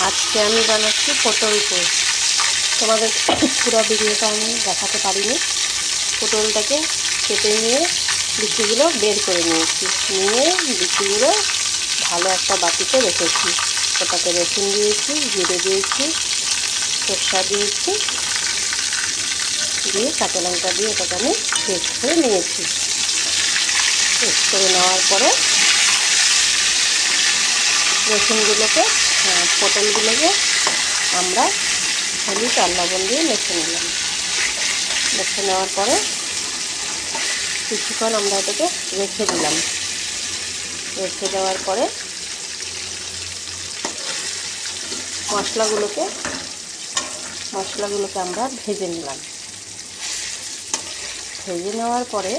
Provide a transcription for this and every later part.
আজকে আমি বানাচ্ছি পটল পোস্ত। তোমাদের পুরো ভিডিওটা আমি দেখাতে পারিনি। পটলটাকে কেটে নিয়ে বিচিগুলো বের করে নিয়েছি, নিয়ে বিচিগুলো ভালো একটা বাটিতে রেখেছি। ওটাতে রসুন দিয়েছি, জিরে দিয়েছি, সরষা দিয়েছি, দিয়ে কাঁচা লঙ্কা দিয়ে ওটাকে আমি পেস্ট করে নিয়েছি। পেস্ট করে নেওয়ার পরে রসুনগুলোকে পটলগুলোকে আমরা হলুদ আর লবণ দিয়ে মেখে নিলাম। মেখে নেওয়ার পরে কিছুক্ষণ আমরা এটাকে রেখে দিলাম। রেখে দেওয়ার পরে মশলাগুলোকে আমরা ভেজে নিলাম। ভেজে নেওয়ার পরে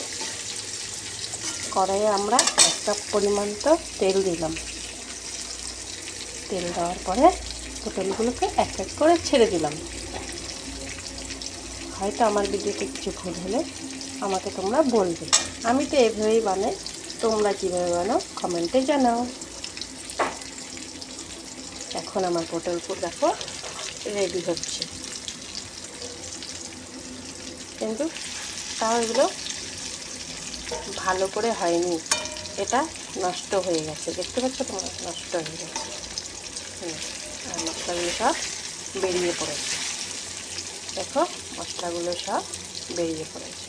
কড়াইয়ে আমরা এক কাপ পরিমাণ তো তেল দিলাম। তেল দেওয়ার পরে পটলগুলোকে এক এক করে ছেড়ে দিলাম। হয়তো আমার ভিডিওতে কিছু ভুল হলে আমাকে তোমরা বলবে। আমি তো এভাবেই বানাই, তোমরা কীভাবে বানাও কমেন্টে জানাও। এখন আমার পটল দেখো রেডি হচ্ছে, কিন্তু তাও এগুলো ভালো করে হয়নি, এটা নষ্ট হয়ে গেছে। দেখতে পাচ্ছ তোমরা, নষ্ট হয়ে গেছে। আর মশলাগুলো সব বেরিয়ে পড়েছে। দেখো মশলাগুলো সব বেরিয়ে পড়েছে।